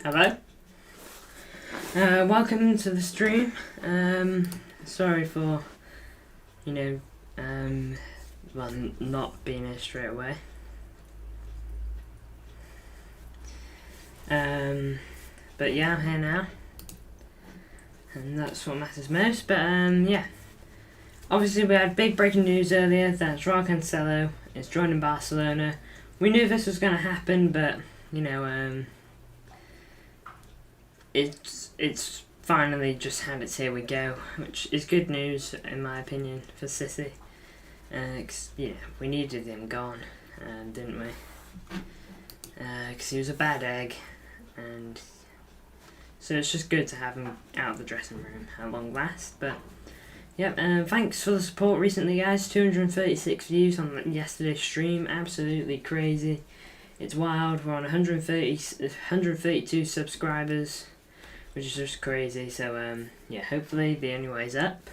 Hello. Welcome to the stream. Sorry for, not being here straight away. But yeah, I'm here now, and that's what matters most. But yeah, obviously we had big breaking news earlier that João Cancelo is joining Barcelona. We knew this was going to happen, but it's finally just had its here we go, which is good news in my opinion for City. 'Cause we needed him gone, didn't we? 'Cause he was a bad egg, and so it's just good to have him out of the dressing room at long last. But yeah, thanks for the support recently, guys. 236 views on yesterday's stream, absolutely crazy. It's wild. We're on 132 subscribers, which is just crazy. So yeah, hopefully the only way's up.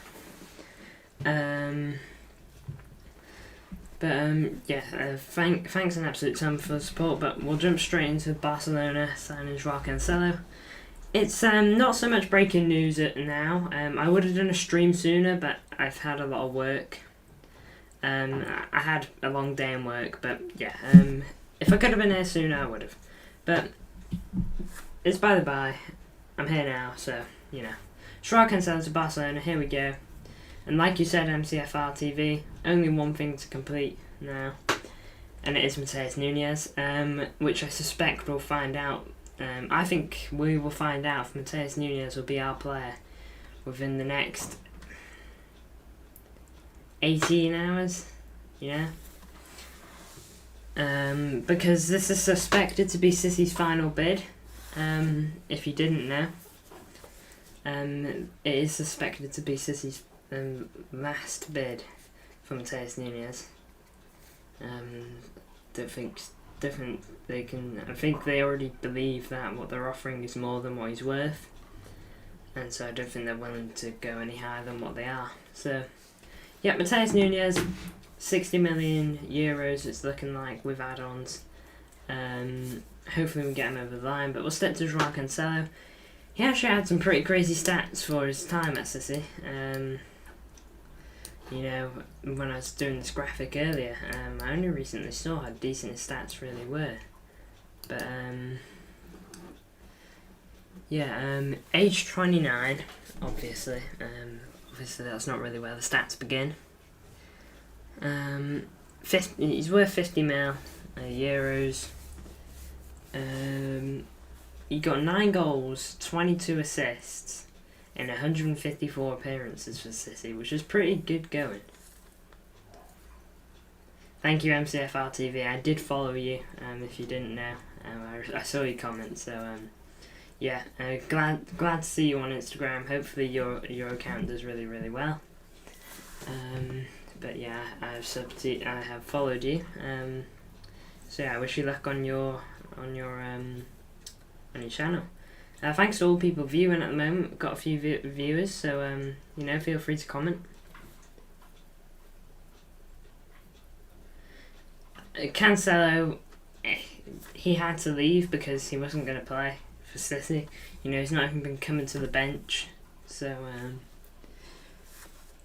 Thanks an absolute ton for the support. But we'll jump straight into Barcelona signing João Cancelo. It's not so much breaking news now. I would have done a stream sooner, but I've had a lot of work. I had a long day in work, but yeah. If I could have been here sooner, I would have. But it's by the by. I'm here now, so João Cancelo to Barcelona. Here we go. And like you said, MCFR TV, only one thing to complete now, and it is Matheus Nunes, which I suspect we'll find out. I think we will find out if Matheus Nunes will be our player within the next 18 hours, because this is suspected to be City's final bid. If you didn't know, it is suspected to be City's last bid for Matheus Nunes. I think they already believe that what they're offering is more than what he's worth, and so I don't think they're willing to go any higher than what they are. So yeah, Matheus Nunes, 60 million euros it's looking like with add-ons. Hopefully we get him over the line, but we'll stick to João Cancelo. He actually had some pretty crazy stats for his time at City. When I was doing this graphic earlier, I only recently saw how decent his stats really were. But age 29, obviously. Obviously that's not really where the stats begin. He's worth 50 mil euros. He got 9 goals, 22 assists, and 154 appearances for City, which is pretty good going. Thank you, MCFR TV. I did follow you, if you didn't know. I saw your comment, so yeah. Glad to see you on Instagram. Hopefully your account does really, really well. But yeah, I have followed you. So yeah, I wish you luck on your channel. Thanks to all people viewing at the moment. We've got a few viewers, so feel free to comment. Cancelo, he had to leave because he wasn't going to play for City. He's not even been coming to the bench. So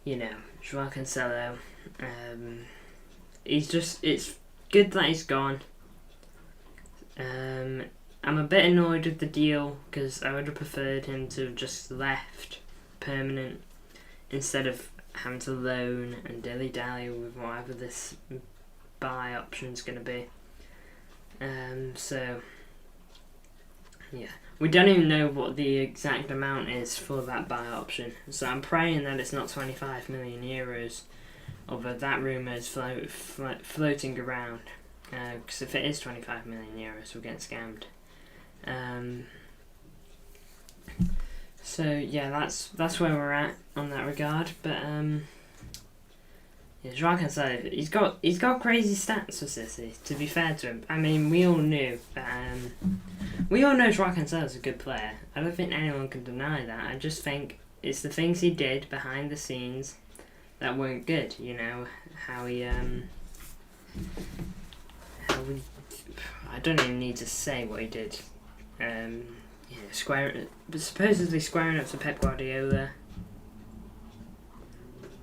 João Cancelo, it's good that he's gone. I'm a bit annoyed with the deal because I would have preferred him to have just left permanent instead of having to loan and dilly-dally with whatever this buy option's going to be. So yeah, we don't even know what the exact amount is for that buy option, so I'm praying that it's not 25 million euros, although that rumour is floating around, because if it is 25 million euros we'll get scammed. So yeah, that's where we're at on that regard. But yeah, João Cancelo, he's got crazy stats for City. To be fair to him, I mean we all knew that. We all know João Cancelo's a good player. I don't think anyone can deny that. I just think it's the things he did behind the scenes that weren't good. How he I don't even need to say what he did. supposedly squaring up to Pep Guardiola.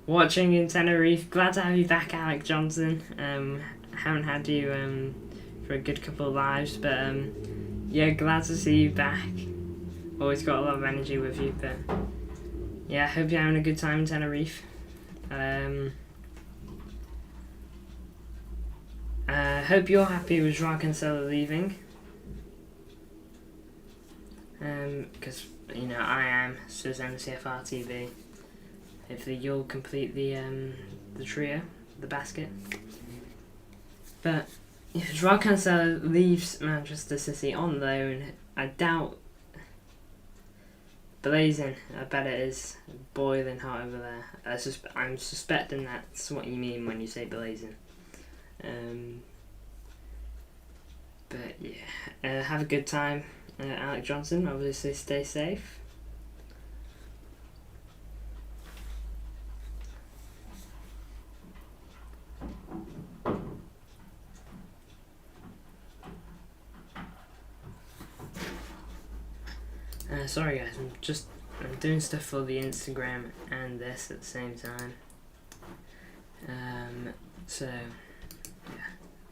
Watching in Tenerife. Glad to have you back, Alec Johnson. Haven't had you for a good couple of lives, but yeah, glad to see you back. Always got a lot of energy with you, but yeah, hope you're having a good time in Tenerife. Hope you're happy with João Cancelo leaving. Because I am. So is MCFR TV. Hopefully you'll complete the trio, the basket. But if João Cancelo leaves Manchester City on loan, I doubt. Blazing, I bet it is boiling hot over there. I'm suspecting that's what you mean when you say blazing. But yeah, have a good time, Alec Johnson. Obviously, stay safe. Sorry guys, I'm doing stuff for the Instagram and this at the same time. So yeah,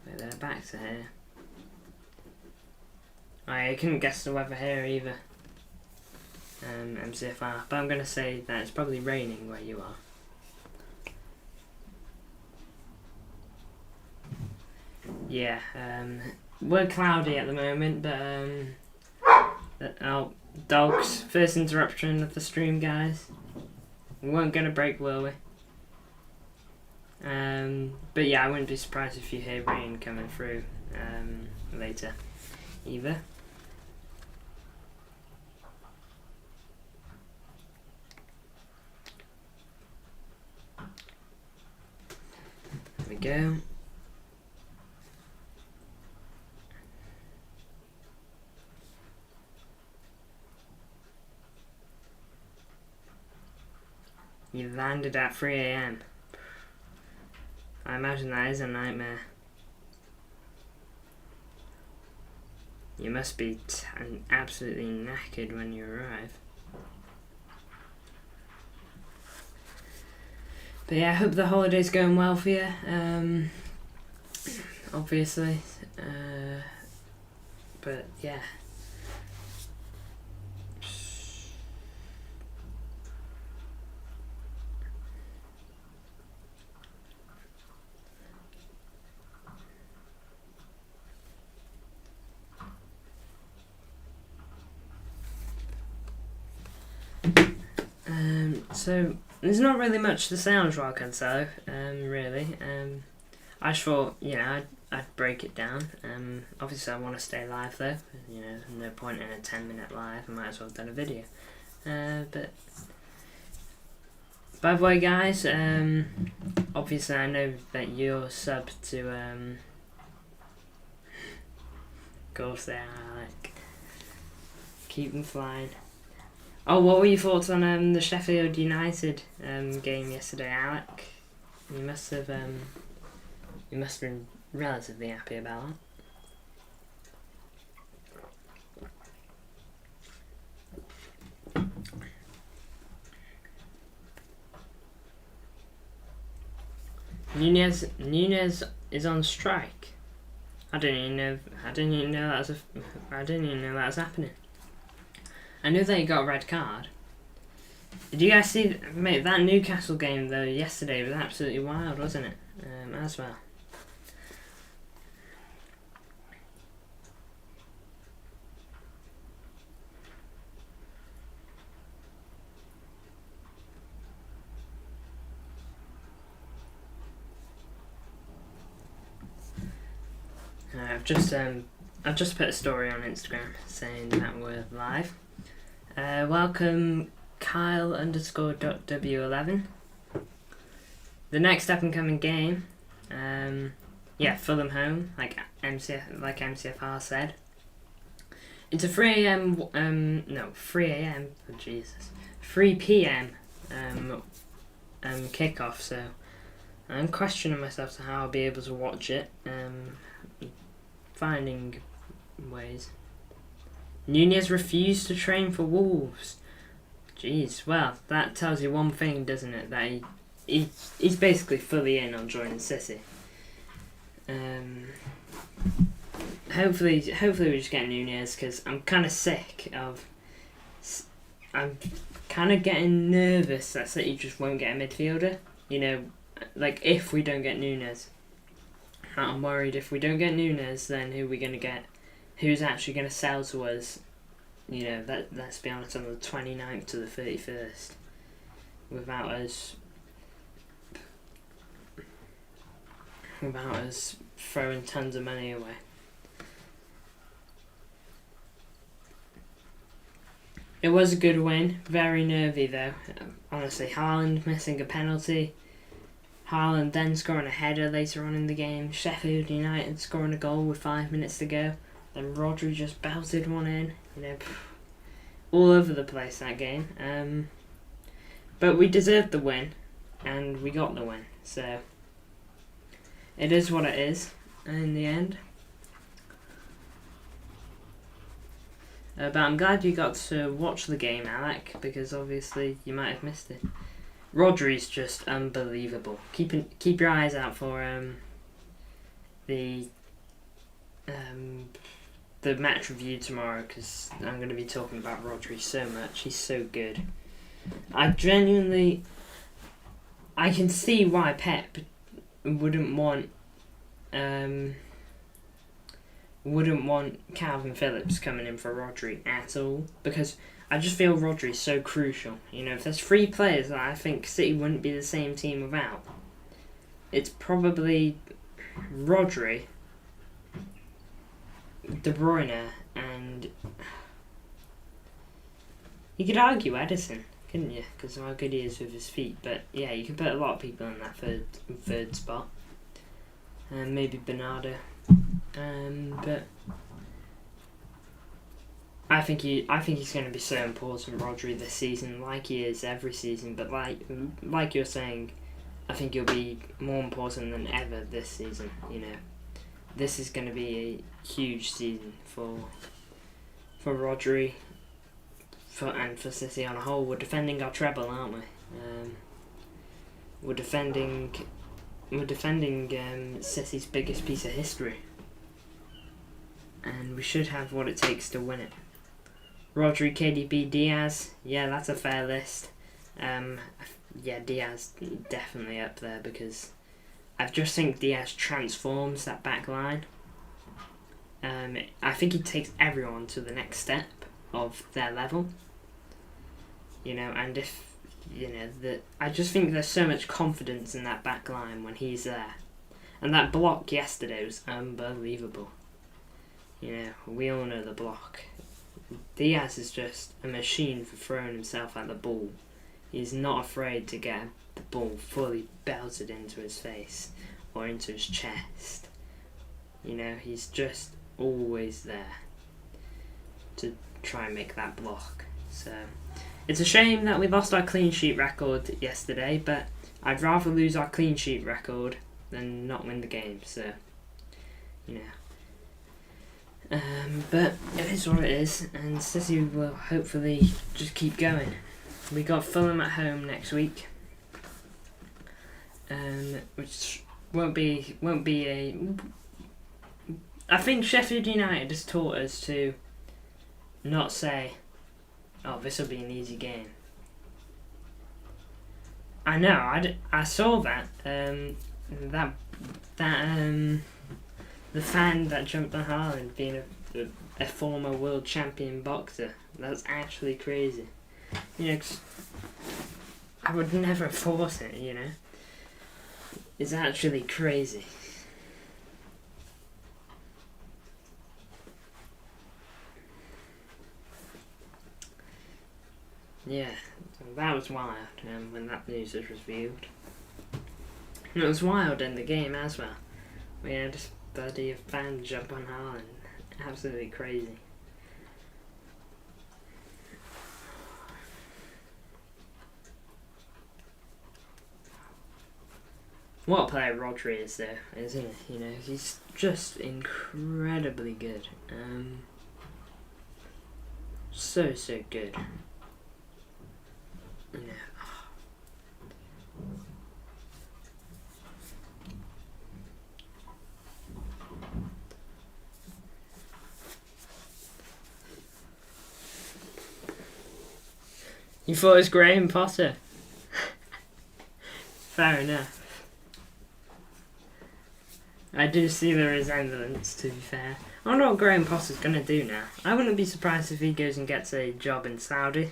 wait there, back to here. I couldn't guess the weather here either. MCFR, but I'm gonna say that it's probably raining where you are. Yeah, we're cloudy at the moment, but dogs, first interruption of the stream, guys. We weren't gonna break, were we? But yeah, I wouldn't be surprised if you hear rain coming through later either. There we go. You landed at 3 AM. I imagine that is a nightmare. You must be absolutely knackered when you arrive. But yeah, I hope the holiday's going well for you. Obviously. But yeah. So there's not really much to say on Joao Cancelo, really. I just thought, I'd break it down. Obviously I want to stay live though, no point in a 10-minute live, I might as well have done a video. But by the way guys, obviously I know that you're subbed to, of course they are, like, keep them flying. Oh, what were your thoughts on the Sheffield United game yesterday, Alec? You must have been relatively happy about that. Nunez is on strike. I didn't even know that was happening. I knew that he got a red card. Did you guys see, mate, that Newcastle game though yesterday was absolutely wild, wasn't it? As well. I've just put a story on Instagram saying that we're live. Welcome Kyle_.w11. The next up and coming game, Fulham home, like MCFR said. It's a 3 AM, 3 AM, oh Jesus, 3 PM kickoff, so I'm questioning myself to how I'll be able to watch it, finding ways. Nunez refused to train for Wolves. Jeez, well, that tells you one thing, doesn't it? That he's basically fully in on joining City. Hopefully we just get Nunez, because I'm kind of sick of. I'm kind of getting nervous that City just won't get a midfielder. You know, like if we don't get Nunez, I'm worried if we don't get Nunez, then who are we going to get? Who's actually going to sell to us? You know, let's be honest, on the 29th to the 31st, without us throwing tons of money away. It was a good win, very nervy though. Honestly, Haaland missing a penalty, Haaland then scoring a header later on in the game, Sheffield United scoring a goal with 5 minutes to go, then Rodri just belted one in. You know, all over the place that game. But we deserved the win, and we got the win. So it is what it is in the end. But I'm glad you got to watch the game, Alec, because obviously you might have missed it. Rodri's just unbelievable. Keep your eyes out for the match review tomorrow, because I'm going to be talking about Rodri so much. He's so good. I can see why Pep wouldn't want Calvin Phillips coming in for Rodri at all, because I just feel Rodri's so crucial. You know, if there's 3 players that I think City wouldn't be the same team without, it's probably Rodri, De Bruyne, and you could argue Edison, couldn't you? Because of how good he is with his feet. But yeah, you could put a lot of people in that third spot, and maybe Bernardo. But I think he's going to be so important, Rodri, this season, like he is every season. But like you're saying, I think he'll be more important than ever this season. You know, this is going to be a huge season for Rodri, and for City on a whole. We're defending our treble, aren't we? We're defending City's biggest piece of history, and we should have what it takes to win it. Rodri, KDB, Diaz. Yeah, that's a fair list. Yeah, Diaz definitely up there, because I just think Diaz transforms that back line. I think he takes everyone to the next step of their level. You know, and if you know I just think there's so much confidence in that back line when he's there, and that block yesterday was unbelievable. You know, we all know the block. Diaz is just a machine for throwing himself at the ball. He's not afraid to get the ball fully belted into his face or into his chest. You know, he's just always there to try and make that block. So it's a shame that we lost our clean sheet record yesterday, but I'd rather lose our clean sheet record than not win the game. So, you know. But it is what it is, and City will hopefully just keep going. We got Fulham at home next week, which won't be a. I think Sheffield United has taught us to not say, "Oh, this will be an easy game." I know. I saw that. The fan that jumped on Haaland being a former world champion boxer. That's actually crazy. You know, 'cause I would never force it, you know. It's actually crazy. Yeah, that was wild when that news was revealed. And it was wild in the game as well. We had bloody fan jump on Haaland. Absolutely crazy. What a player Rodri is, though, isn't he? You know, he's just incredibly good. so good. You know. You thought it was Graham Potter? Fair enough. I do see the resemblance, to be fair. I wonder what Graham Potter's going to do now. I wouldn't be surprised if he goes and gets a job in Saudi.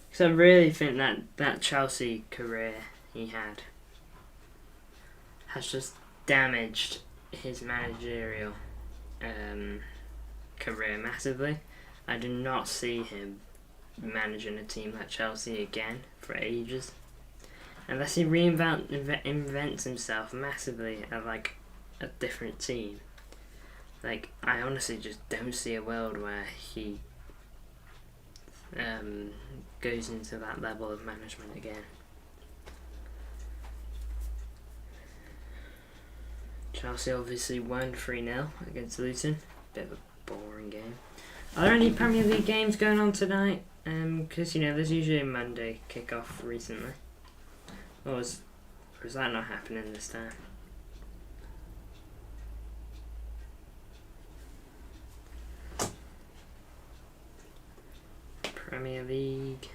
Because I really think that Chelsea career he had has just damaged his managerial career massively. I do not see him managing a team like Chelsea again for ages. Unless he invents himself massively at like a different team. Like, I honestly just don't see a world where he goes into that level of management again. Chelsea obviously won 3-0 against Luton. Bit of a boring game. Are there any Premier League games going on tonight? Because, you know, there's usually a Monday kick-off recently. Or is that not happening this time? Premier League.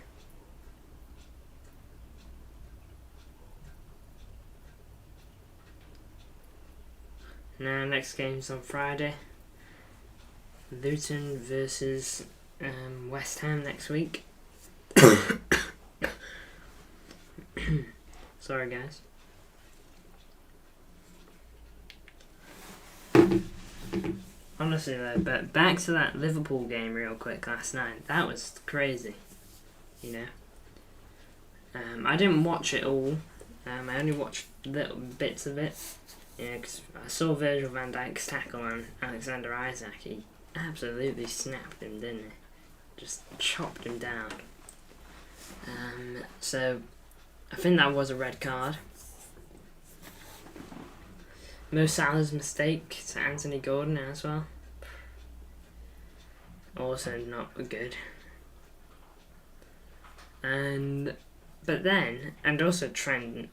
Now, next game's on Friday. Luton versus West Ham next week. Sorry, guys. Honestly, though, but back to that Liverpool game real quick last night. That was crazy, you know. I didn't watch it all. I only watched little bits of it. Yeah, because I saw Virgil van Dijk's tackle on Alexander Isak. He absolutely snapped him, didn't he? Just chopped him down. So, I think that was a red card. Mo Salah's mistake to Anthony Gordon as well. Also not good. But also Trent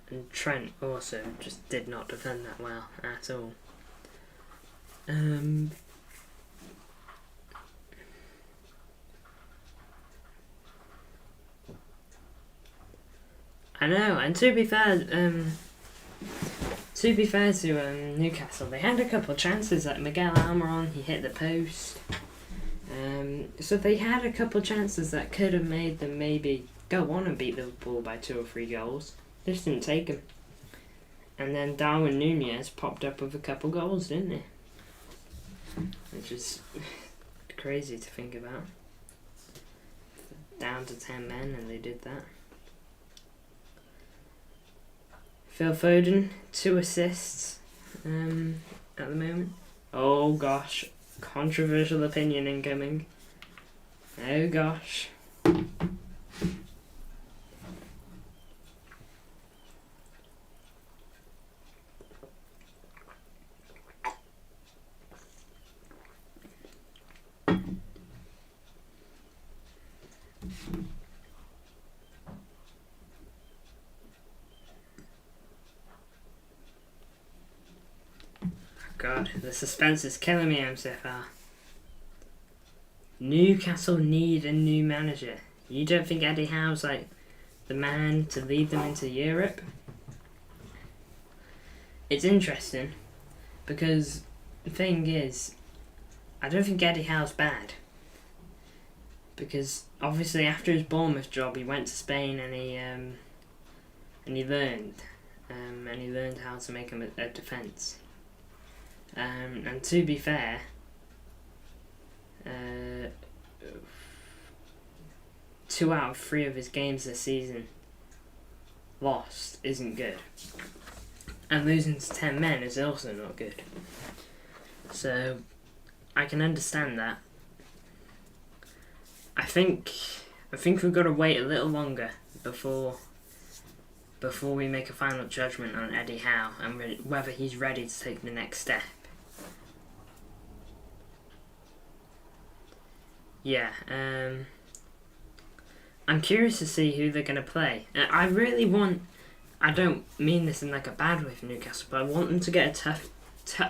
also just did not defend that well at all. I know, and to be fair to Newcastle, they had a couple of chances. Like Miguel Almiron, he hit the post. So they had a couple of chances that could have made them maybe go on and beat Liverpool by 2 or 3 goals. They just didn't take them. And then Darwin Núñez popped up with a couple goals, didn't he? Which is crazy to think about. Down to 10 men and they did that. Phil Foden, 2 assists at the moment. Oh gosh, controversial opinion incoming. Oh gosh. God, the suspense is killing me, MCFR. Newcastle need a new manager. You don't think Eddie Howe's like the man to lead them into Europe? It's interesting because the thing is, I don't think Eddie Howe's bad. Because obviously after his Bournemouth job, he went to Spain and he learned how to make a defence. And to be fair, 2 out of 3 of his games this season lost isn't good. And losing to 10 men is also not good. So, I can understand that. I think we've got to wait a little longer before we make a final judgment on Eddie Howe and whether he's ready to take the next step. yeah, I'm curious to see who they're going to play. I really want. I don't mean this in like a bad way for Newcastle, but I want them to get a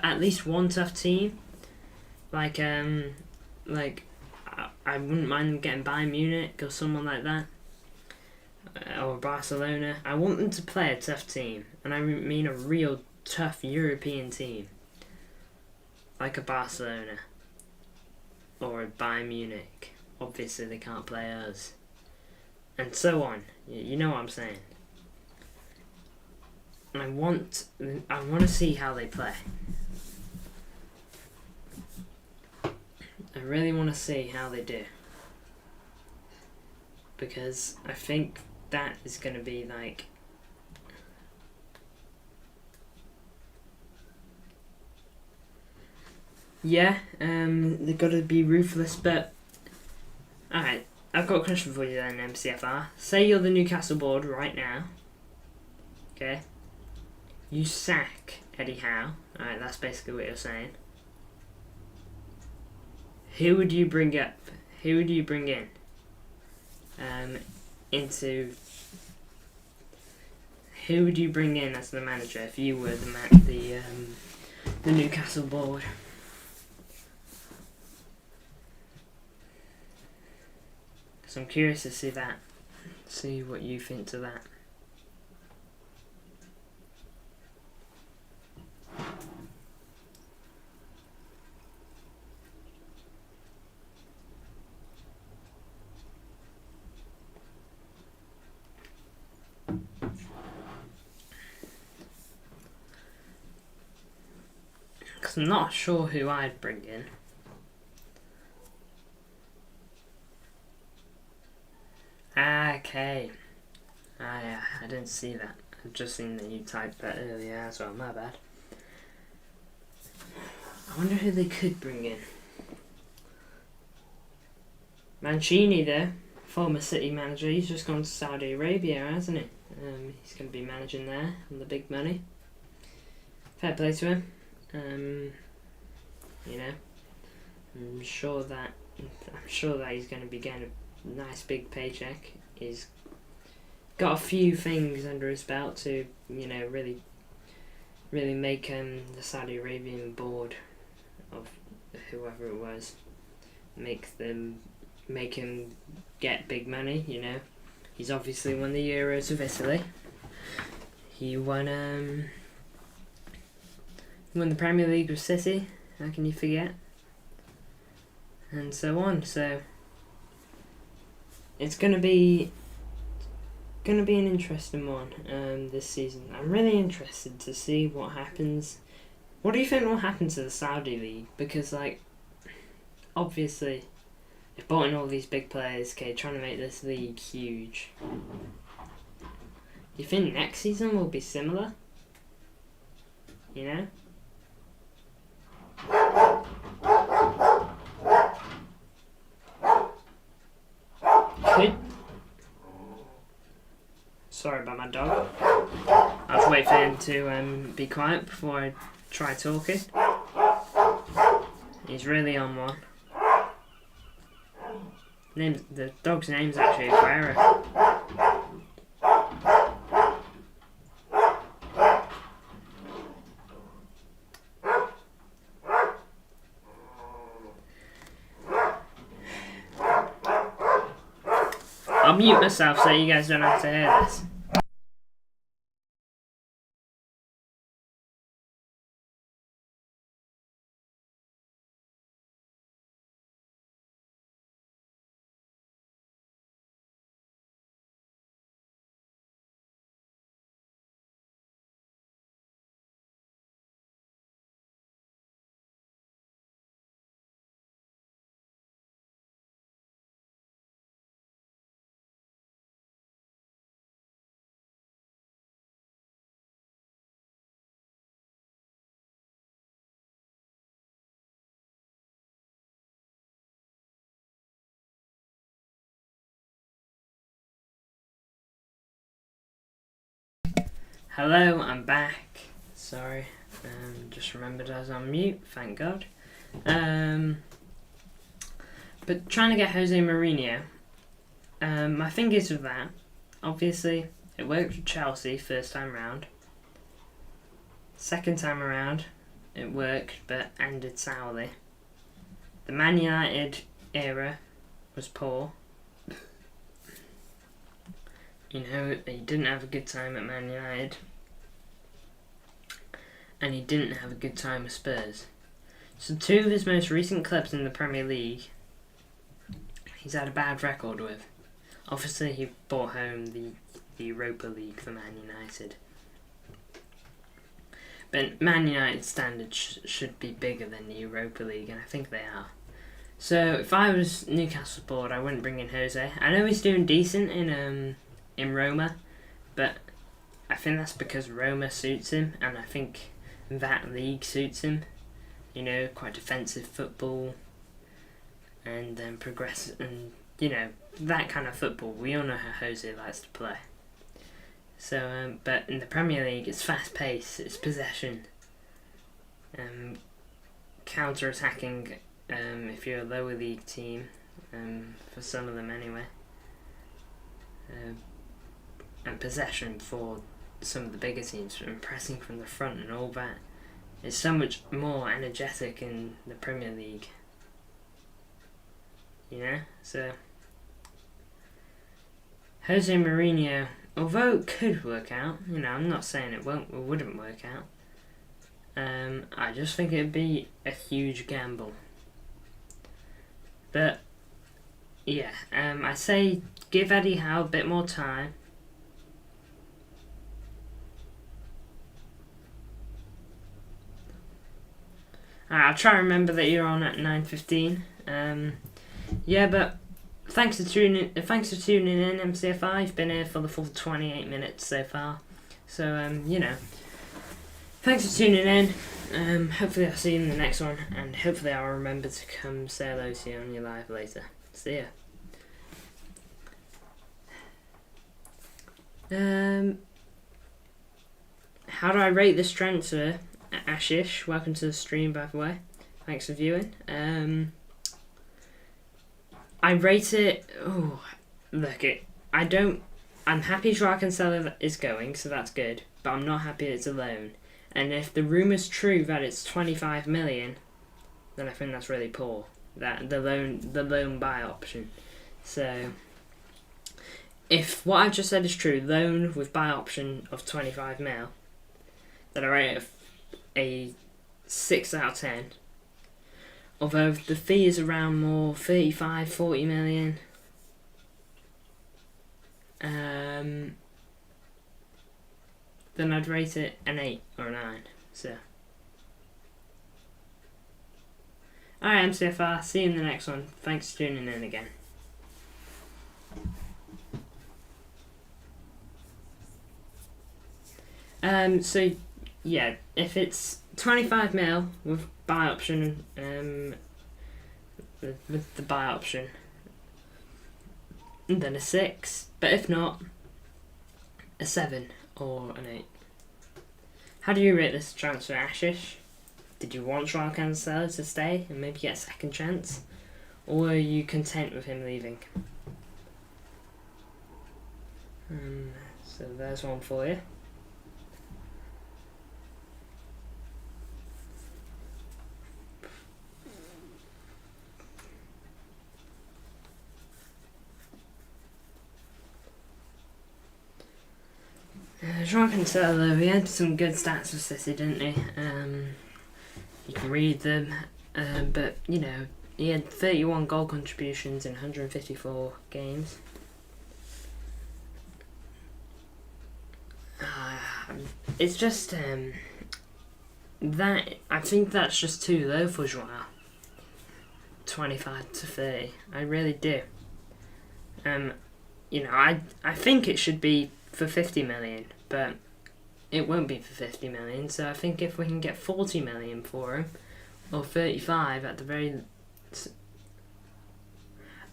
at least one tough team. Like I wouldn't mind them getting Bayern Munich or someone like that, or Barcelona. I want them to play a tough team, and I mean a real tough European team, like a Barcelona or a Bayern Munich. Obviously, they can't play us, and so on. You know what I'm saying. And I want to see how they play. I really want to see how they do, because I think that is going to be like they've got to be ruthless. But alright, I've got a question for you then, MCFR. Say you're the Newcastle board right now. Okay, you sack Eddie Howe. Alright, that's basically what you're saying. Who would you bring up? Who would you bring in? Who would you bring in as the manager if you were the Newcastle board? Because I'm curious to see what you think to that. Because I'm not sure who I'd bring in. Okay. Yeah, I didn't see that. I've just seen that you typed that earlier as well, my bad. I wonder who they could bring in. Mancini there, former City manager, he's just gone to Saudi Arabia, hasn't he? He's going to be managing there on the big money. Fair play to him. You know, I'm sure that he's going to be getting a nice big paycheck. He's got a few things under his belt to, you know, really make the Saudi Arabian board of whoever it was make him get big money. You know, he's obviously won the Euros with Italy. He won the Premier League with City. How can you forget? And so on. So it's gonna be an interesting one this season. I'm really interested to see what happens. What do you think will happen to the Saudi league? Because like, obviously, they've brought in all these big players. Okay, trying to make this league huge. Do you think next season will be similar? You know. Sorry about my dog. I was waiting for him to be quiet before I try talking. He's really on one. The dog's name's actually Aguero. I'll mute myself so you guys don't have to hear this. Hello, I'm back. Sorry, just remembered I was on mute. Thank God. But trying to get Jose Mourinho, my fingers with that. Obviously, it worked with Chelsea first time round. Second time around, it worked but ended sourly. The Man United era was poor. You know, he didn't have a good time at Man United. And he didn't have a good time with Spurs. So two of his most recent clubs in the Premier League, he's had a bad record with. Obviously, he brought home the Europa League for Man United. But Man United's standards should be bigger than the Europa League, and I think they are. So if I was Newcastle board, I wouldn't bring in Jose. I know he's doing decent in Roma, but I think that's because Roma suits him, and I think that league suits him. You know, quite defensive football, and then progress, and you know, that kind of football. We all know how Jose likes to play. So, but in the Premier League, it's fast pace, it's possession, counter-attacking. If you're a lower league team, for some of them anyway, and possession for some of the bigger teams, and pressing from the front and all that. It's so much more energetic in the Premier League. You know? So, Jose Mourinho, although it could work out, you know, I'm not saying it wouldn't work out. I just think it'd be a huge gamble. But, yeah, I say give Eddie Howe a bit more time. I'll try to remember that you're on at 9:15. Yeah, but thanks for tuning in, MCFI. You've been here for the full 28 minutes so far. So, you know, thanks for tuning in. Hopefully I'll see you in the next one, and hopefully I'll remember to come say hello to you on your live later. See ya. How do I rate this transfer? Ashish, welcome to the stream, by the way. Thanks for viewing. I rate it. Oh, look it. I'm happy João Cancelo is going, so that's good. But I'm not happy it's a loan. And if the rumour's true that it's 25 million, then I think that's really poor. That the loan buy option. So, if what I've just said is true, loan with buy option of 25 mil, then I rate it a 6 out of 10. Although the fee is around more 35, 40 million. Then I'd rate it an 8 or a 9. So, alright, MCFR, see you in the next one. Thanks for tuning in again. So yeah, if it's 25 mil with buy option, with the buy option, then a 6. But if not, a 7 or an 8. How do you rate this transfer, Ashish? Did you want João Cancelo to stay and maybe get a second chance? Or are you content with him leaving? So there's one for you. João Cancelo, he had some good stats with City, didn't he? You can read them, but you know, he had 31 goal contributions in 154 games. It's just that I think that's just too low for Joao. 25 to 30, I really do. You know, I think it should be for 50 million, but it won't be for 50 million, so I think if we can get 40 million for him, or 35 at the very...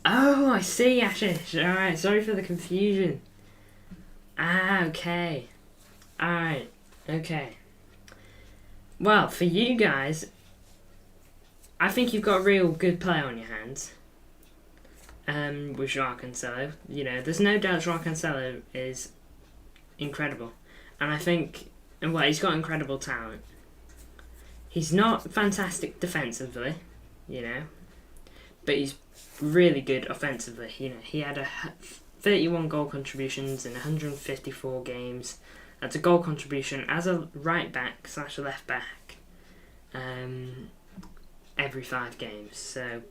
Oh, I see, Ashish. Alright, sorry for the confusion. Okay. Alright, okay. Well, for you guys, I think you've got a real good player on your hands. with João Cancelo. You know, there's no doubt João Cancelo is incredible, and I think, well, he's got incredible talent. He's not fantastic defensively, you know, but he's really good offensively. You know, he had 31 goal contributions in 154 games. That's a goal contribution as a right back / left back every 5 games. So,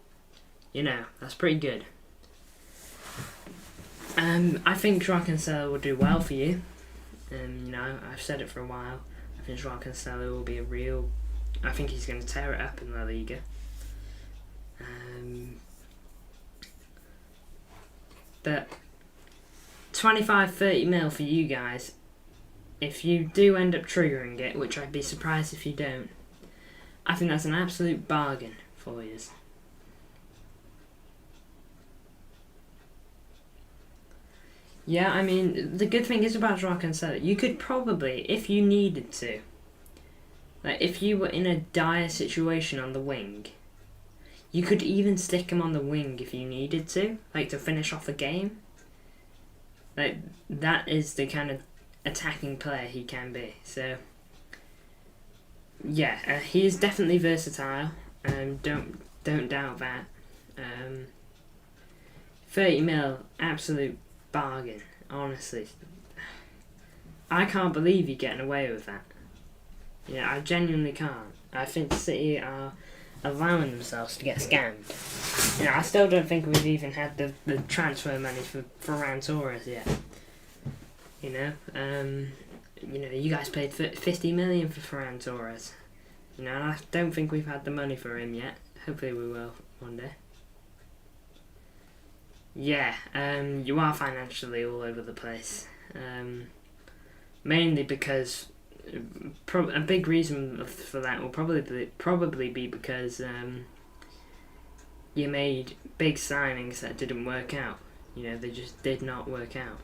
you know, that's pretty good. I think João Cancelo will do well for you. You know, I've said it for a while. I think João Cancelo will be I think he's going to tear it up in La Liga. But 25-30 mil for you guys. If you do end up triggering it, which I'd be surprised if you don't, I think that's an absolute bargain for you. Yeah, I mean, the good thing is about João Cancelo, you could probably, if you needed to, like if you were in a dire situation on the wing, you could even stick him on the wing if you needed to, like to finish off a game. Like, that is the kind of attacking player he can be. So, yeah, he is definitely versatile. Don't doubt that. 30 mil, absolute bargain. Honestly, I can't believe you're getting away with that. Yeah, I genuinely can't. I think City are allowing themselves to get scammed. You know, I still don't think we've even had the transfer money for Ferran Torres yet. You know, you guys paid 50 million for Ferran Torres. You know, and I don't think we've had the money for him yet. Hopefully we will one day. Yeah, you are financially all over the place. Mainly because a big reason for that will probably be because you made big signings that didn't work out. You know, they just did not work out.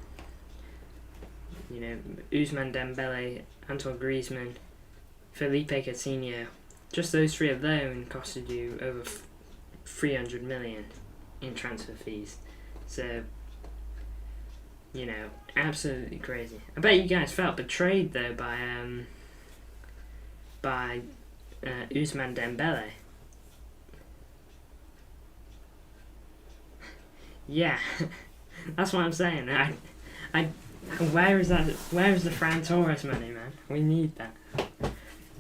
You know, Ousmane Dembele, Antoine Griezmann, Felipe Coutinho, just those 3 alone costed you over 300 million in transfer fees. So, you know, absolutely crazy. I bet you guys felt betrayed though by Ousmane Dembele. Yeah, that's what I'm saying. Where is that? Where is the Ferran Torres money, man? We need that.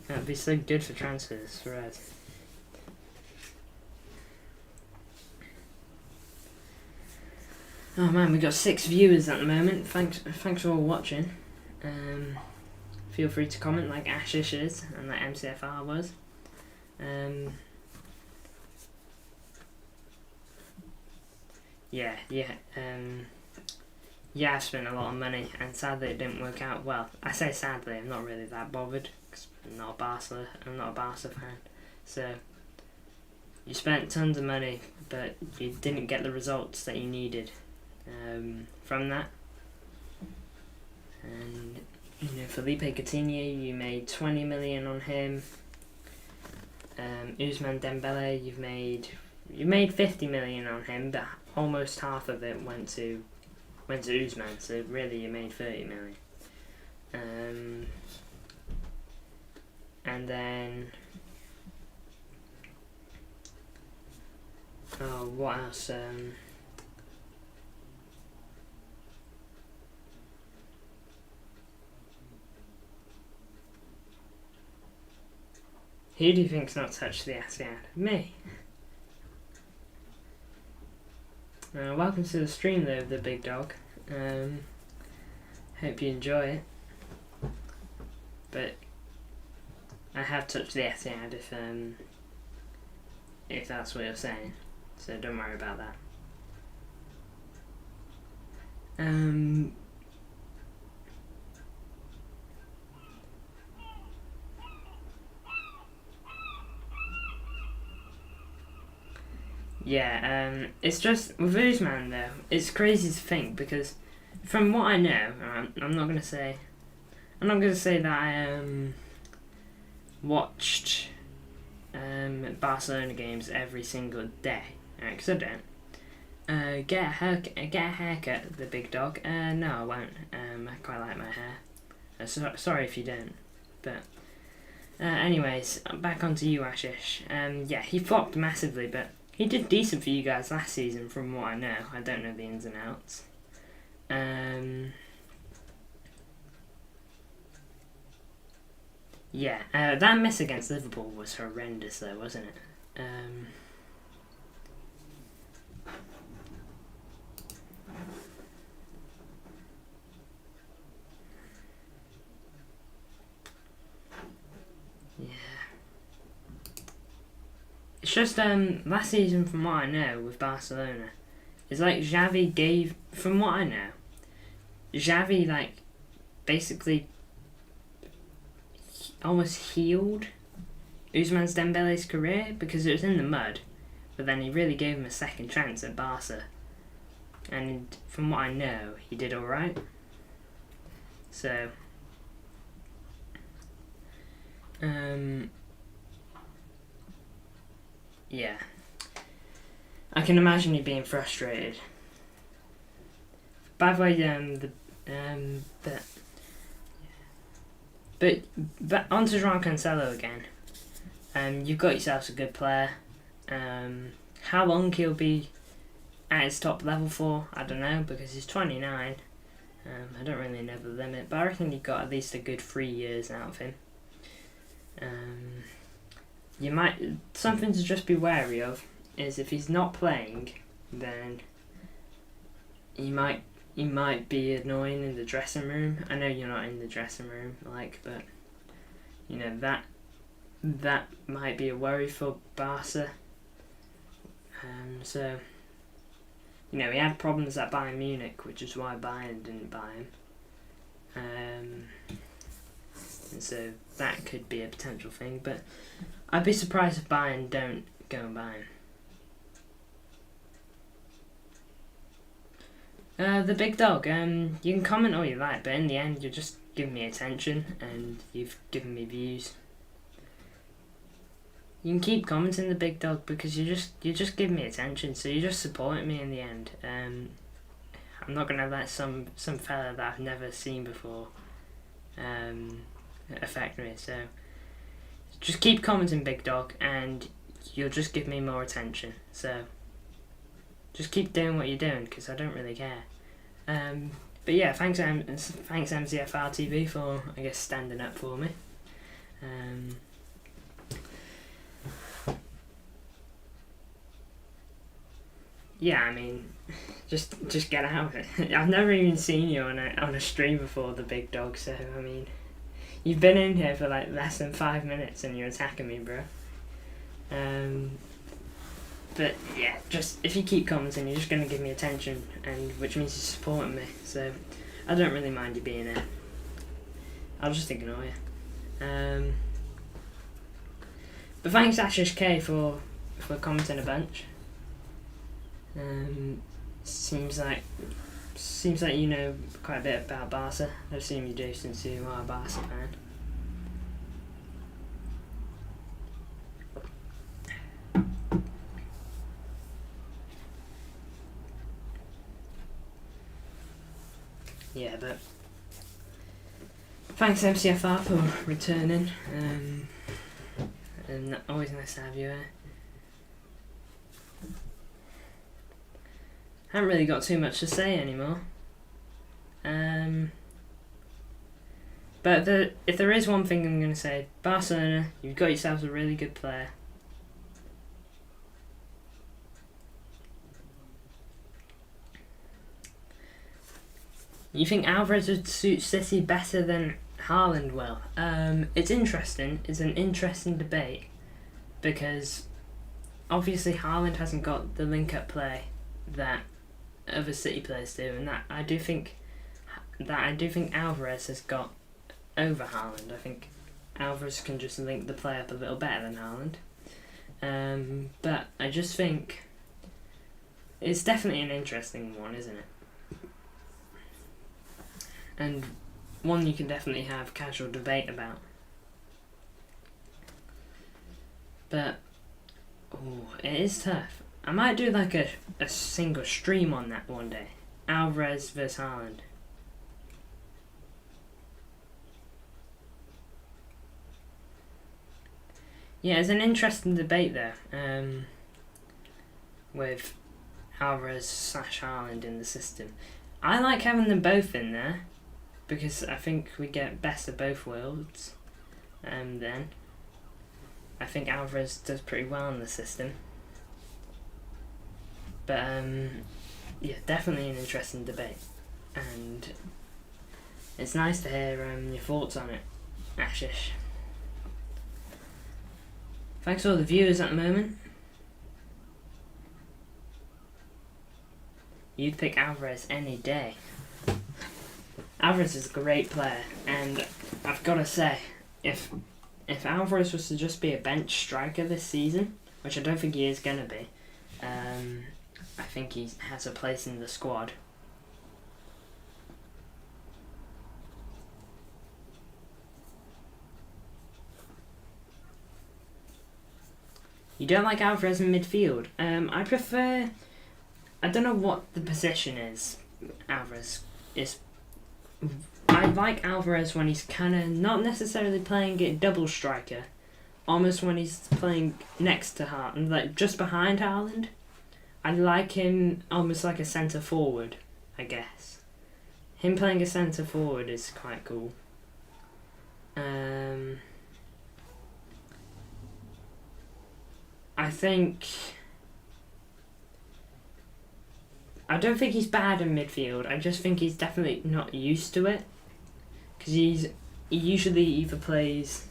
That'd be so good for transfers for us. Oh man, we got 6 viewers at the moment. Thanks for all watching. Feel free to comment like Ashish is and like MCFR was. Yeah, I've spent a lot of money, and sadly it didn't work out well. I say sadly, I'm not really that bothered, because I'm not a Barca fan. So, you spent tons of money, but you didn't get the results that you needed from that. And, you know, Felipe Coutinho, you made 20 million on him. Ousmane Dembele, you made 50 million on him, but almost half of it went to Ousmane, so really you made 30 million. And then, what else? Who do you think's not touched the Etihad? Me. Welcome to the stream though, the big dog. Hope you enjoy it. But I have touched the Etihad if that's what you're saying. So don't worry about that. Yeah, it's just with Ousmane though, it's crazy to think because from what I know, I'm not gonna say that I watched Barcelona games every single day, because I don't. get a haircut, the big dog. No, I won't. I quite like my hair. Sorry if you don't. But anyways, back onto you, Ashish. Yeah, he flopped massively, but he did decent for you guys last season, from what I know. I don't know the ins and outs. Yeah, that miss against Liverpool was horrendous, though, wasn't it? Yeah. It's just last season, from what I know, with Barcelona, it's like Xavi gave, from what I know, Xavi like basically almost healed Ousmane Dembele's career because it was in the mud, but then he really gave him a second chance at Barca, and from what I know, he did all right. So, yeah, I can imagine you being frustrated. By the way, but onto João Cancelo again. You've got yourselves a good player. How long he'll be at his top level for, I don't know, because he's 29. I don't really know the limit, but I reckon you've got at least a good 3 years out of him. You might, something to just be wary of is if he's not playing, then he might be annoying in the dressing room. I know you're not in the dressing room, but you know that might be a worry for Barca. So he had problems at Bayern Munich, which is why Bayern didn't buy him. And so that could be a potential thing, but I'd be surprised if Bayern don't go and buy him. The big dog, you can comment all you like, but in the end, you're just giving me attention and you've given me views. You can keep commenting the big dog because you're just giving me attention, so you're just supporting me in the end. I'm not gonna let some fella that I've never seen before affect me. So just keep commenting, big dog, and you'll just give me more attention. So just keep doing what you're doing because I don't really care. But yeah, thanks MCFR TV for, I guess, standing up for me. Yeah, I mean, just get out of it. I've never even seen you on a stream before, the big dog. So I mean, you've been in here for like less than 5 minutes and you're attacking me, bro. But yeah, just if you keep commenting, you're just gonna give me attention, and which means you're supporting me. So I don't really mind you being there. I'll just ignore you. But thanks Ashish K for commenting a bunch. Seems like you know quite a bit about Barca. I assume you do since you are a Barca fan. Yeah, but thanks MCFR for returning. And always nice to have you here. Haven't really got too much to say anymore. But if there is one thing I'm going to say, Barcelona, you've got yourselves a really good player. You think Alvarez would suit City better than Haaland will? It's interesting. It's an interesting debate because obviously Haaland hasn't got the link-up play that other City players do, and that I do think Alvarez has got over Haaland. I think Alvarez can just link the play up a little better than Haaland. But I just think it's definitely an interesting one, isn't it? And one you can definitely have casual debate about. But it is tough. I might do like a single stream on that one day. Alvarez vs Haaland. Yeah, it's an interesting debate there. With Alvarez / Haaland in the system. I like having them both in there because I think we get best of both worlds. Then I think Alvarez does pretty well in the system. But yeah, definitely an interesting debate, and it's nice to hear your thoughts on it, Ashish. Thanks to all the viewers at the moment. You'd pick Alvarez any day. Alvarez is a great player, and I've got to say, if Alvarez was to just be a bench striker this season, which I don't think he is going to be, I think he has a place in the squad. You don't like Alvarez in midfield? I prefer... I don't know what the position is. Alvarez is... I like Alvarez when he's kind of not necessarily playing it double striker, almost when he's playing next to Haaland, like just behind Haaland. I like him almost like a centre forward, I guess. Him playing a centre forward is quite cool. I don't think he's bad in midfield. I just think he's definitely not used to it, because he usually either plays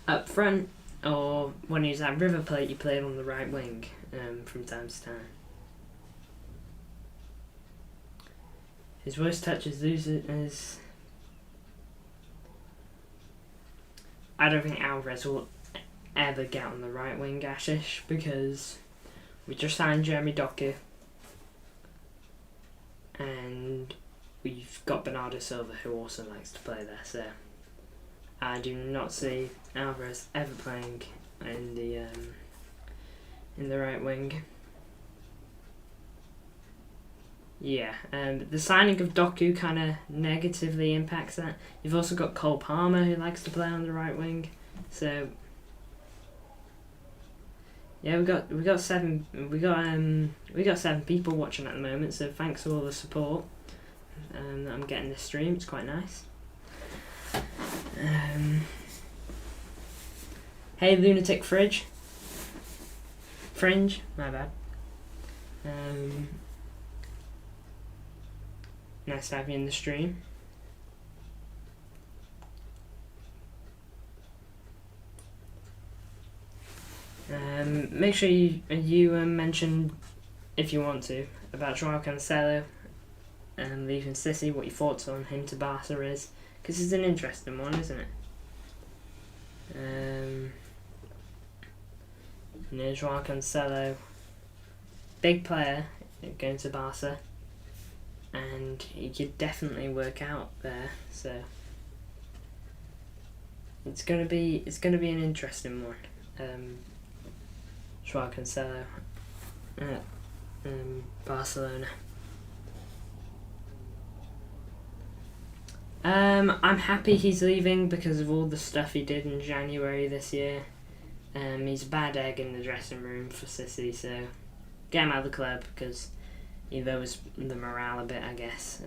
up front, or when he was at River Plate he played on the right wing from time to time. His worst touch is I don't think Alvarez will ever get on the right wing, Ashish, because we just signed Jeremy Doku and we've got Bernardo Silva, who also likes to play there, so I do not see Alvarez ever playing in the right wing. Yeah, the signing of Doku kind of negatively impacts that. You've also got Cole Palmer, who likes to play on the right wing, so yeah, we got seven people watching at the moment. So thanks for all the support that I'm getting this stream. It's quite nice. Hey, Lunatic Fringe, my bad. Nice to have you in the stream. Make sure you mention, if you want to, about João Cancelo and leaving City, what your thoughts on him to Barca is, because it's an interesting one, isn't it? João Cancelo, big player going to Barca, and he could definitely work out there. So it's gonna be an interesting one. João Cancelo at Barcelona. I'm happy he's leaving because of all the stuff he did in January this year. He's a bad egg in the dressing room for City, so get him out of the club, because he lowers the morale a bit, I guess.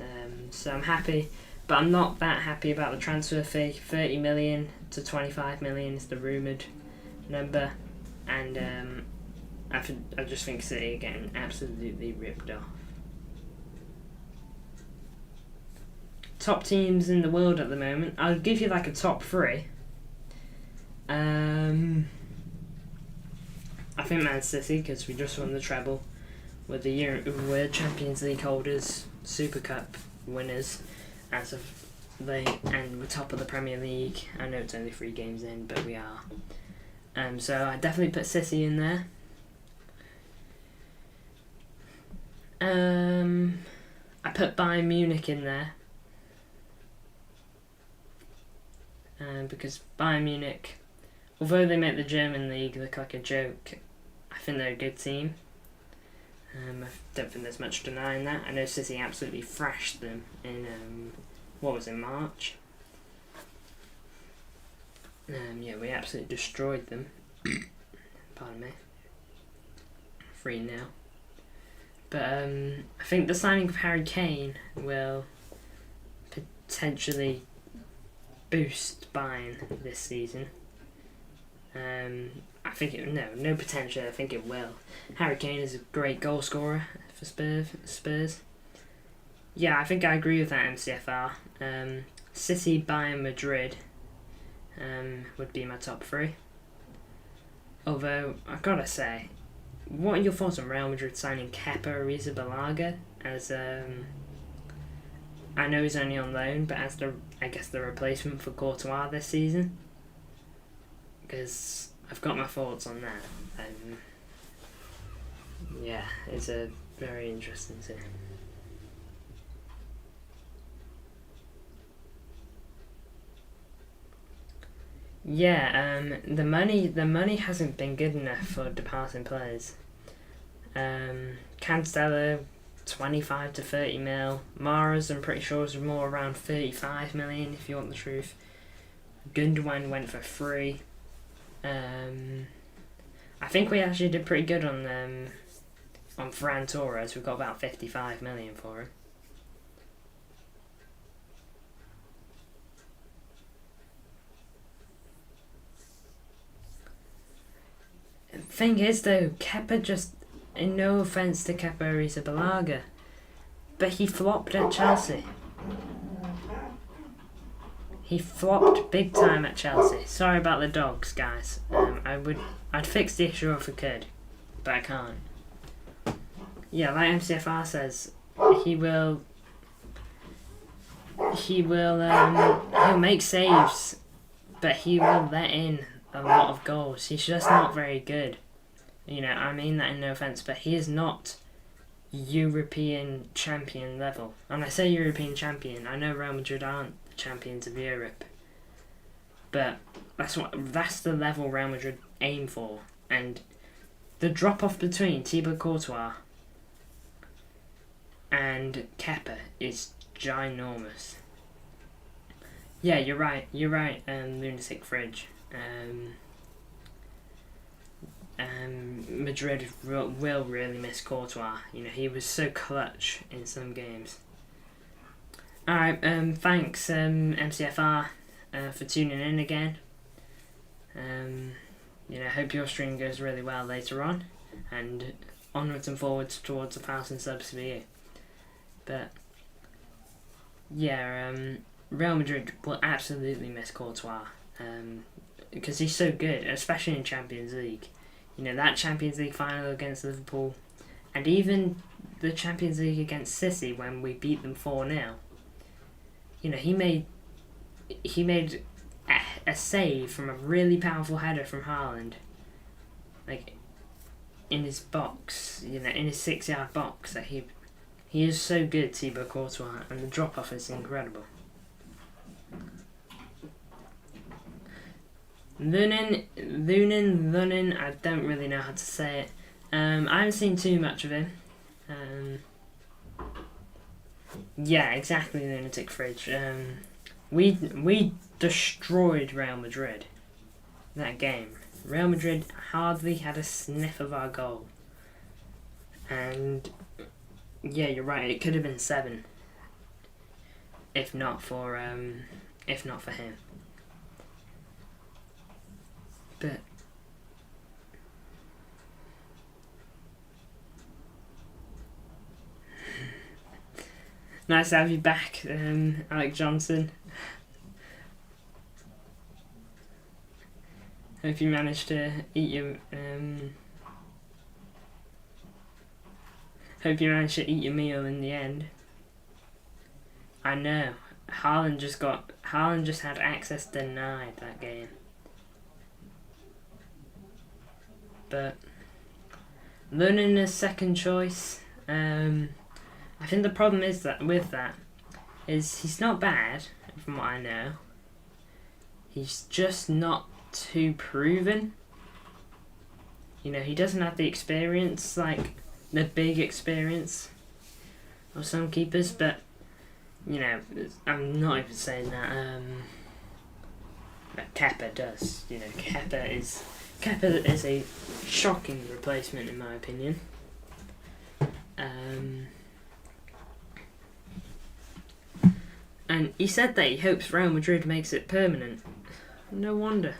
So I'm happy, but I'm not that happy about the transfer fee. 30 million to 25 million is the rumoured number, and I just think City are getting absolutely ripped off. Top teams in the world at the moment. I'll give you like a top three. I think Man City, because we just won the treble. We're Champions League holders, Super Cup winners as of late, and we're top of the Premier League. I know it's only 3 games in, but we are. So I definitely put City in there. I put Bayern Munich in there. Because Bayern Munich, although they make the German league look like a joke, I think they're a good team. I don't think there's much denying that. I know City absolutely thrashed them in, March? Yeah, we absolutely destroyed them. Pardon me. 3-0. But I think the signing of Harry Kane will potentially boost Bayern this season. I think no potential. I think it will. Harry Kane is a great goal scorer for Spurs. Yeah, I think I agree with that, MCFR. City, Bayern, Madrid would be my top 3. Although, I've got to say, what are your thoughts on Real Madrid signing Kepa Arrizabalaga as, I know he's only on loan, but as the replacement for Courtois this season? Because I've got my thoughts on that. Yeah, it's a very interesting thing. Yeah, the money hasn't been good enough for departing players. Cancelo, 25 to 30 mil. Mahrez, I'm pretty sure, is more around 35 million if you want the truth. Gundogan went for 3. I think we actually did pretty good on Ferran Torres. We got about 55 million for him. Thing is though, Kepa just, and no offence to Kepa Arrizabalaga, but he flopped at Chelsea. He flopped big time at Chelsea. Sorry about the dogs, guys. I'd fix the issue if I could, but I can't. Yeah, like MCFR says, he'll make saves, but he will let in a lot of goals. He's just not very good. I mean that in no offence, but he is not European champion level. And I say European champion, I know Real Madrid aren't the champions of Europe, but that's the level Real Madrid aim for. And the drop off between Thibaut Courtois and Kepa is ginormous. Yeah, you're right, Lunatic Fridge. Madrid will really miss Courtois. He was so clutch in some games. Alright, thanks MCFR for tuning in again. Hope your stream goes really well later on, and onwards and forwards towards 1,000 subs for you. But yeah, Real Madrid will absolutely miss Courtois because he's so good, especially in Champions League. That Champions League final against Liverpool, and even the Champions League against City when we beat them 4-0. He made a save from a really powerful header from Haaland, in his box, in his 6-yard box. That he is so good, Thibaut Courtois, and the drop off is incredible. Lunin, I don't really know how to say it. I haven't seen too much of him. Yeah, exactly, Lunatic Fridge. We destroyed Real Madrid that game. Real Madrid hardly had a sniff of our goal. And yeah, you're right, it could have been 7 if not for him. But nice to have you back, Alec Johnson. Hope you managed to eat your meal in the end. I know. Haaland just had access denied that game. But Lunin is second choice. I think the problem is that he's not bad from what I know. He's just not too proven. He doesn't have the experience like the big experience of some keepers, but you know, I'm not even saying that Kepa does. You know, Kepa is a shocking replacement in my opinion. And he said that he hopes Real Madrid makes it permanent. No wonder.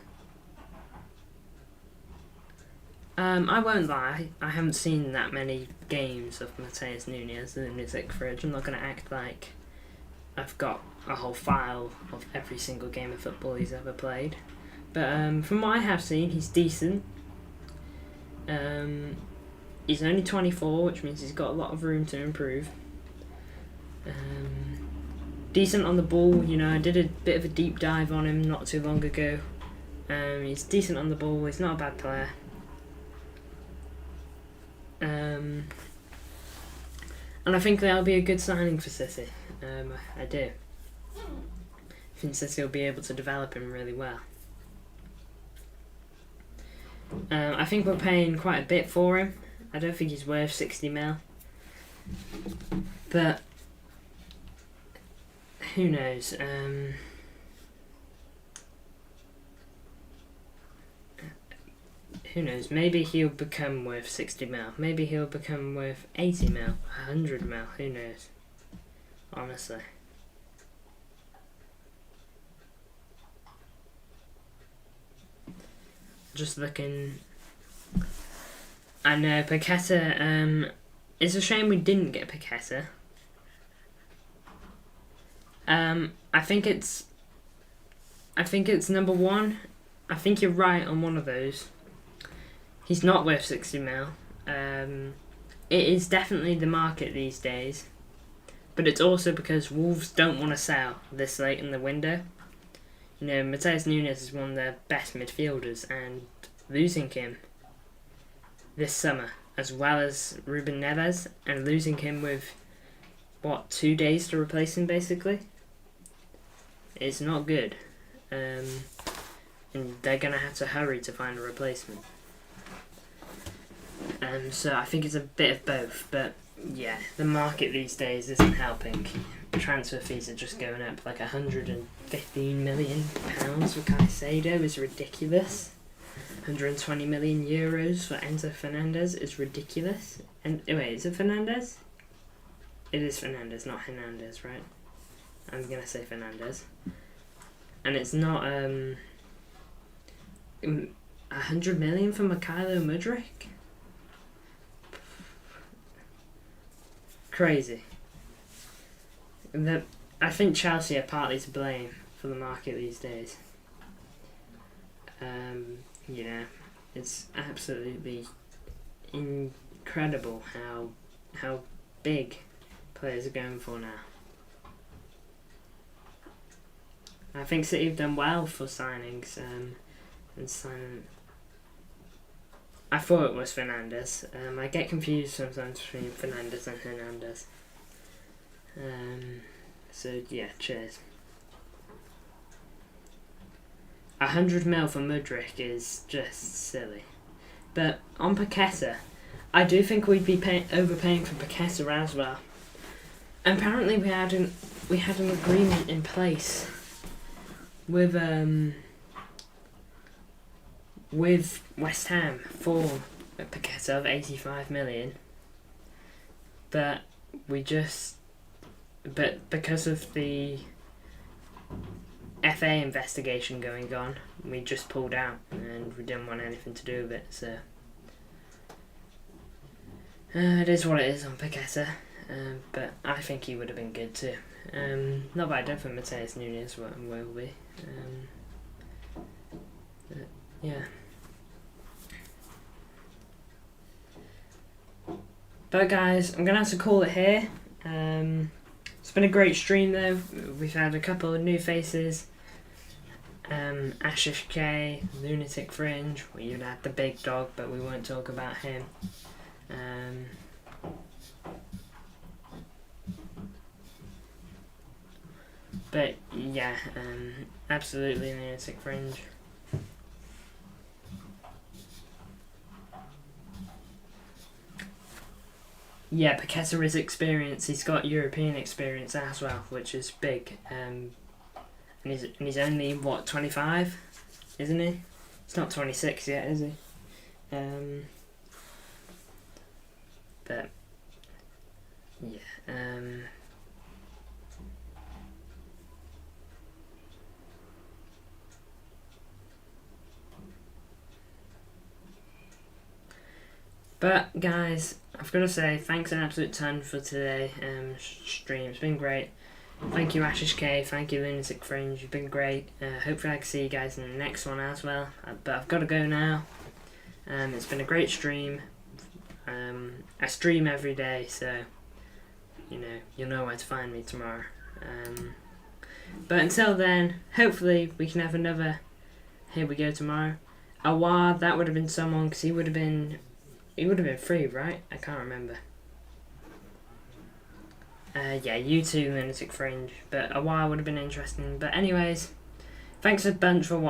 I won't lie, I haven't seen that many games of Matheus Nunes, the lunatic fridge. I'm not going to act like I've got a whole file of every single game of football he's ever played. But from what I have seen, he's decent. He's only 24, which means he's got a lot of room to improve. Decent on the ball, you know, I did a bit of a deep dive on him not too long ago. He's decent on the ball, he's not a bad player. And I think that'll be a good signing for City. I do. I think City will be able to develop him really well. I think we're paying quite a bit for him. I don't think he's worth 60 mil. But who knows? Who knows? Maybe he'll become worth 60 mil. Maybe he'll become worth 80 mil, 100 mil. Who knows? Honestly. Just looking. I know Paqueta. It's a shame we didn't get Paqueta. I think it's number one. I think you're right on one of those. He's not worth 60 mil. It is definitely the market these days. But it's also because Wolves don't want to sell this late in the window. You know, Matheus Nunes is one of their best midfielders, and losing him this summer, as well as Ruben Neves, and losing him with, 2 days to replace him basically, is not good. And they're going to have to hurry to find a replacement. So I think it's a bit of both, but yeah, the market these days isn't helping. Transfer fees are just going up. Like £115 million for Caicedo is ridiculous. 120 million euros for Enzo Fernandez is ridiculous. And wait, is it Fernandez? It is Fernandez, not Hernandez, right? I'm gonna say Fernandez. And it's not 100 million for Mikhailo Mudryk. Crazy. I think Chelsea are partly to blame for the market these days. You know, it's absolutely incredible how big players are going for now. I think City have done well for signings and signing. I thought it was Fernandez. I get confused sometimes between Fernandez and Hernandez. So yeah, cheers. 100 mil for Mudryk is just silly. But on Paqueta, I do think we'd be overpaying for Paqueta as well. Apparently we had an agreement in place with West Ham for a Paqueta of 85 million. But because of the FA investigation going on, we just pulled out and we didn't want anything to do with it, so it is what it is on Paqueta, but I think he would have been good too. Not that I don't think Matheus Nunes will be. Yeah. But guys, I'm going to have to call it here. It's been a great stream though. We've had a couple of new faces. Ashish K, Lunatic Fringe. We even had the big dog, but we won't talk about him. But yeah, absolutely Lunatic Fringe. Yeah, Paqueta is experienced. He's got European experience as well, which is big. And he's only what 25, isn't he? He's not 26 yet, is he? But yeah. But guys, I've got to say thanks an absolute ton for today. Stream. It's been great. Thank you Ashish K. Thank you Lunatic Fringe. You've been great. Hopefully I can see you guys in the next one as well. But I've got to go now. It's been a great stream. I stream every day, so you'll know where to find me tomorrow. But until then, hopefully we can have another Here We Go tomorrow. Awad, that would have been someone, because he would have been free, right? I can't remember. Yeah, you too, Lunatic Fringe. But a while would have been interesting. But anyways, thanks a bunch for watching.